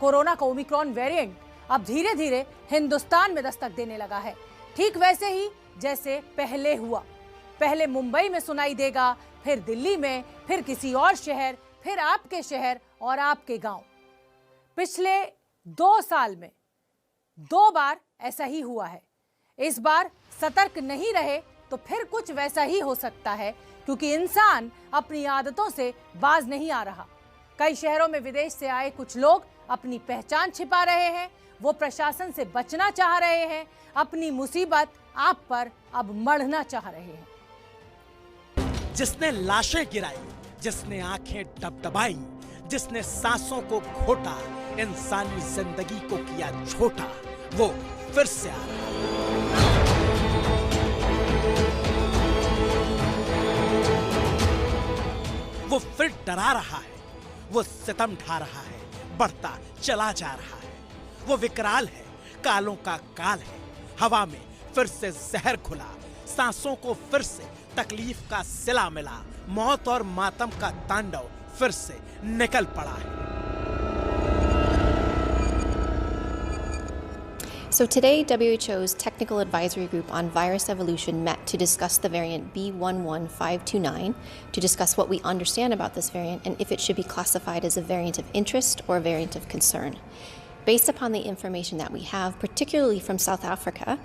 Corona का Omicron variant अब धीरे धीरे हिंदुस्तान में दस्तक देने लगा है, ठीक वैसे ही जैसे पहले हुआ। पहले मुंबई में सुनाई देगा, फिर दिल्ली में, फिर किसी और शहर, फिर आपके शहर और आपके गांव। पिछले 2 साल में 2 बार ऐसा ही हुआ है। इस बार सतर्क नहीं रहे तो फिर कुछ वैसा ही हो सकता है, क्योंकि इंसान अपनी आदतों से बाज नहीं आ रहा। कई शहरों में विदेश से आए कुछ लोग अपनी पहचान छिपा रहे हैं, वो प्रशासन से बचना चाह रहे हैं, अपनी मुसीबत आप पर अब मढ़ना चाह रहे हैं। जिसने लाशें गिराई, जिसने आंखें डबडबाई, जिसने सांसों को घोटा, इंसानी जिंदगी को किया छोटा, वो फिर से आ रहा है। वो फिर डरा रहा है, वो सितम ढा रहा है, बढ़ता चला जा रहा है। वो विकराल है, कालों का काल है। हवा में फिर से जहर खुला, सांसों को फिर से तकलीफ का सिला मिला, मौत और मातम का तांडव फिर से निकल पड़ा है। So today, WHO's Technical Advisory Group on Virus Evolution met to discuss the variant B11529, to discuss what we understand about this variant and if it should be classified as a variant of interest or a variant of concern. Based upon the information that we have, particularly from South Africa,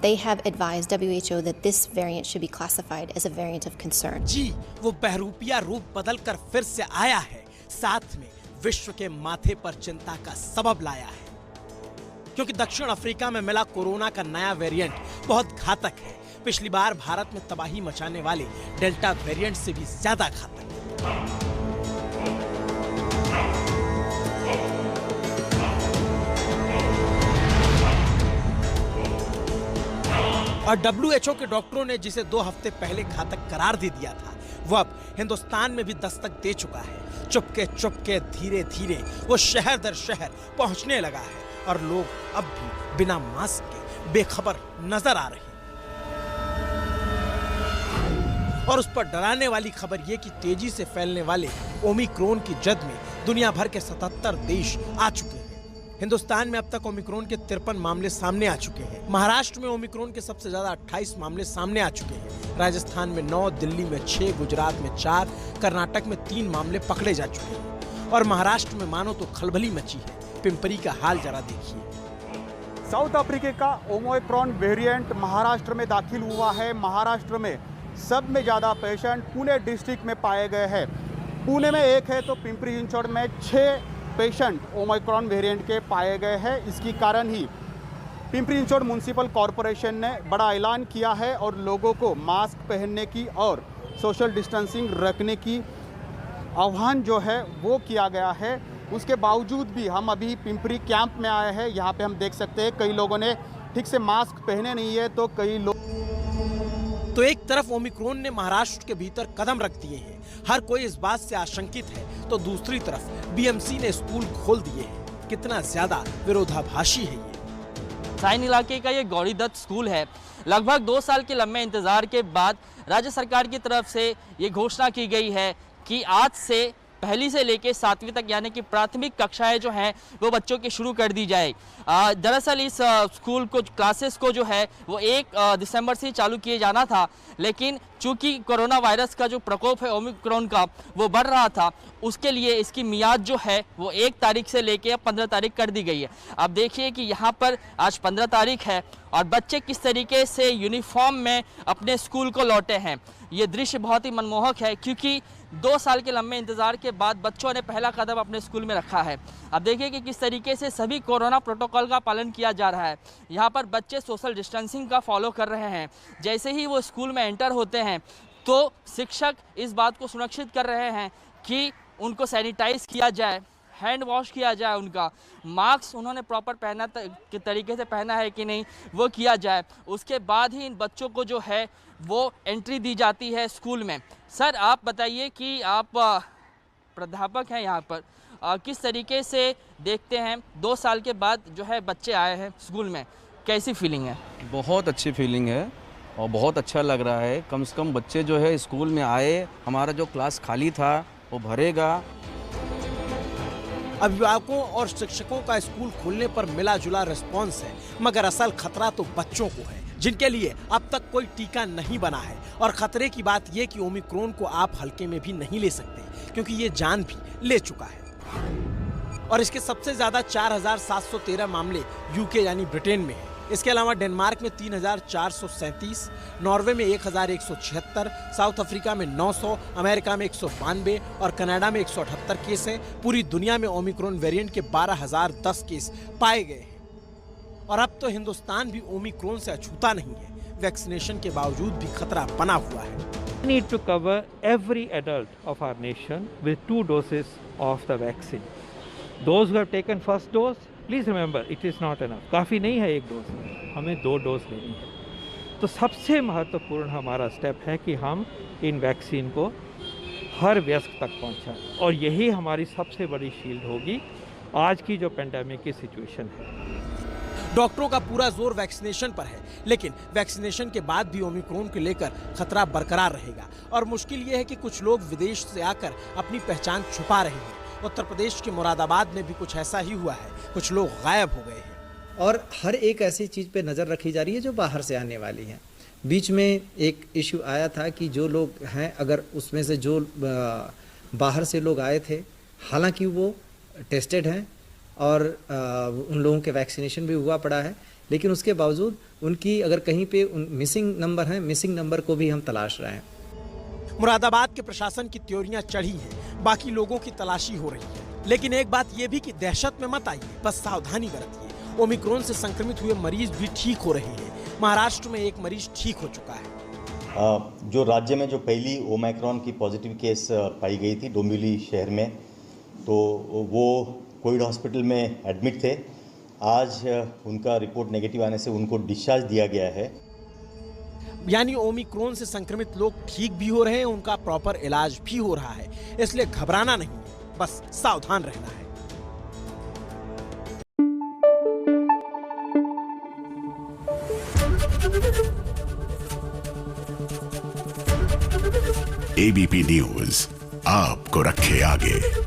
they have advised WHO that this variant should be classified as a variant of concern. जी, वो बहरूपिया रूप बदल कर फिर से आया है, साथ में विश्व के माथे पर चिंता का सबब लाया है। क्योंकि दक्षिण अफ्रीका में मिला कोरोना का नया वेरिएंट बहुत घातक है। पिछली बार भारत में तबाही मचाने वाले डेल्टा वेरिएंट से भी ज्यादा घातक है। और WHO के डॉक्टरों ने जिसे 2 हफ्ते पहले घातक करार दे दिया था, वो अब हिंदुस्तान में भी दस्तक दे चुका है। चुपके चुपके धीरे धीरे वो शहर दर शहर पहुंचने लगा है और लोग अब भी बिना मास्क के बेखबर नजर आ रहे हैं। और उस पर डराने वाली खबर ये कि तेजी से फैलने वाले ओमिक्रॉन की जद में दुनिया भर के 77 देश आ चुके हैं। हिंदुस्तान में अब तक ओमिक्रॉन के 53 मामले सामने आ चुके हैं। महाराष्ट्र में ओमिक्रॉन के सबसे ज्यादा 28 मामले सामने आ चुके हैं। राजस्थान में 9, दिल्ली में 6, गुजरात में 4, कर्नाटक में 3 मामले पकड़े जा चुके हैं। और महाराष्ट्र में मानो तो खलबली मची है। पिंपरी का हाल जरा देखिए। साउथ अफ्रीका का ओमिक्रॉन वेरिएंट महाराष्ट्र में दाखिल हुआ है। महाराष्ट्र में सब में ज़्यादा पेशेंट पुणे डिस्ट्रिक्ट में पाए गए हैं। पुणे में 1 है तो पिंपरी चिंचवड में 6 पेशेंट ओमिक्रॉन वेरिएंट के पाए गए हैं। इसकी कारण ही पिंपरी चिंचवड म्युनिसिपल कॉरपोरेशन ने बड़ा ऐलान किया है और लोगों को मास्क पहनने की और सोशल डिस्टेंसिंग रखने की आह्वान जो है वो किया गया है। उसके बावजूद भी हम अभी पिंपरी कैंप में आए हैं। यहाँ पे हम देख सकते हैं कई लोगों ने ठीक से मास्क पहने नहीं है, तो कई लोग तो एक तरफ ओमिक्रॉन ने महाराष्ट्र के भीतर कदम रख दिए हैं, हर कोई इस बात से आशंकित है, तो दूसरी तरफ बीएमसी ने स्कूल खोल दिए हैं। कितना ज्यादा विरोधाभासी है ये। साइन इलाके का ये गौरी दत्त स्कूल है। लगभग 2 साल के लंबे इंतजार के बाद राज्य सरकार की तरफ से ये घोषणा की गई है कि आज से पहली से लेकर 7वीं तक यानी कि प्राथमिक कक्षाएं जो हैं वो बच्चों की शुरू कर दी जाए। दरअसल इस स्कूल को क्लासेस को जो है वो 1 दिसंबर से चालू किए जाना था, लेकिन चूंकि कोरोना वायरस का जो प्रकोप है ओमिक्रॉन का वो बढ़ रहा था, उसके लिए इसकी मियाद जो है वो 1 तारीख से लेकर अब 15 तारीख कर दी गई है। अब देखिए कि यहाँ पर आज 15 तारीख है और बच्चे किस तरीके से यूनिफॉर्म में अपने स्कूल को लौटे हैं। ये दृश्य बहुत ही मनमोहक है, क्योंकि 2 साल के लंबे इंतजार के बाद बच्चों ने पहला कदम अपने स्कूल में रखा है। अब देखिए कि किस तरीके से सभी कोरोना प्रोटोकॉल का पालन किया जा रहा है। यहाँ पर बच्चे सोशल डिस्टेंसिंग का फॉलो कर रहे हैं। जैसे ही वो स्कूल में एंटर होते हैं तो शिक्षक इस बात को सुनिश्चित कर रहे हैं कि उनको सैनिटाइज किया जाए, हैंड वॉश किया जाए, उनका मास्क उन्होंने प्रॉपर पहना के तरीके से पहना है कि नहीं वो किया जाए। उसके बाद ही इन बच्चों को जो है वो एंट्री दी जाती है स्कूल में। सर आप बताइए कि आप प्राध्यापक हैं यहाँ पर, किस तरीके से देखते हैं 2 साल के बाद जो है बच्चे आए हैं स्कूल में, कैसी फीलिंग है? बहुत अच्छी फीलिंग है और बहुत अच्छा लग रहा है। कम से कम बच्चे जो है स्कूल में आए, हमारा जो क्लास खाली था वो भरेगा। अभिभावकों और शिक्षकों का स्कूल खोलने पर मिला जुला रिस्पॉन्स है, मगर असल खतरा तो बच्चों को है, जिनके लिए अब तक कोई टीका नहीं बना है। और खतरे की बात यह कि ओमिक्रॉन को आप हल्के में भी नहीं ले सकते, क्योंकि ये जान भी ले चुका है। और इसके सबसे ज्यादा 4,713 मामले यूके यानी ब्रिटेन में है। इसके अलावा डेनमार्क में 3,437, नॉर्वे में 1,176, साउथ अफ्रीका में 900, अमेरिका में 192 और कनाडा में 178 केस हैं। पूरी दुनिया में ओमिक्रॉन वेरिएंट के 12,010 केस पाए गए हैं। और अब तो हिंदुस्तान भी ओमिक्रॉन से अछूता नहीं है। वैक्सीनेशन के बावजूद भी खतरा बना हुआ है। We need to cover every adult of our nation with 2 doses of the vaccine. Those who have taken first dose, please remember, it is not enough. काफ़ी नहीं है 1 डोज, हमें 2 डोज लेनी है। तो सबसे महत्वपूर्ण हमारा स्टेप है कि हम इन वैक्सीन को हर वयस्क तक पहुंचाएं, और यही हमारी सबसे बड़ी शील्ड होगी आज की जो पेंडेमिक की सिचुएशन है। डॉक्टरों का पूरा जोर वैक्सीनेशन पर है, लेकिन वैक्सीनेशन के बाद भी ओमिक्रॉन को लेकर खतरा बरकरार रहेगा। और मुश्किल ये है कि कुछ लोग विदेश से आकर अपनी पहचान छुपा रहे हैं। उत्तर प्रदेश के मुरादाबाद में भी कुछ ऐसा ही हुआ है, कुछ लोग गायब हो गए हैं। और हर एक ऐसी चीज़ पे नज़र रखी जा रही है जो बाहर से आने वाली है। बीच में एक इशू आया था कि जो लोग हैं, अगर उसमें से जो बाहर से लोग आए थे, हालांकि वो टेस्टेड हैं और उन लोगों के वैक्सीनेशन भी हुआ पड़ा है, लेकिन उसके बावजूद उनकी अगर कहीं पे मिसिंग नंबर है, मिसिंग नंबर को भी हम तलाश रहे हैं। मुरादाबाद के प्रशासन की त्योरियां चढ़ी हैं, बाकी लोगों की तलाशी हो रही है। लेकिन एक बात यह भी कि दहशत में मत आइए, बस सावधानी बरतिए। ओमिक्रॉन से संक्रमित हुए मरीज भी ठीक हो रहे हैं। महाराष्ट्र में एक मरीज ठीक हो चुका है। जो राज्य में जो पहली ओमिक्रॉन की पॉजिटिव केस पाई गई थी डोंबिवली शहर में, तो वो कोविड हॉस्पिटल में एडमिट थे। आज उनका रिपोर्ट नेगेटिव आने से उनको डिस्चार्ज दिया गया है। यानी ओमिक्रॉन से संक्रमित लोग ठीक भी हो रहे हैं, उनका प्रॉपर इलाज भी हो रहा है। इसलिए घबराना नहीं है, बस सावधान रहना है। एबीपी न्यूज आपको रखे आगे।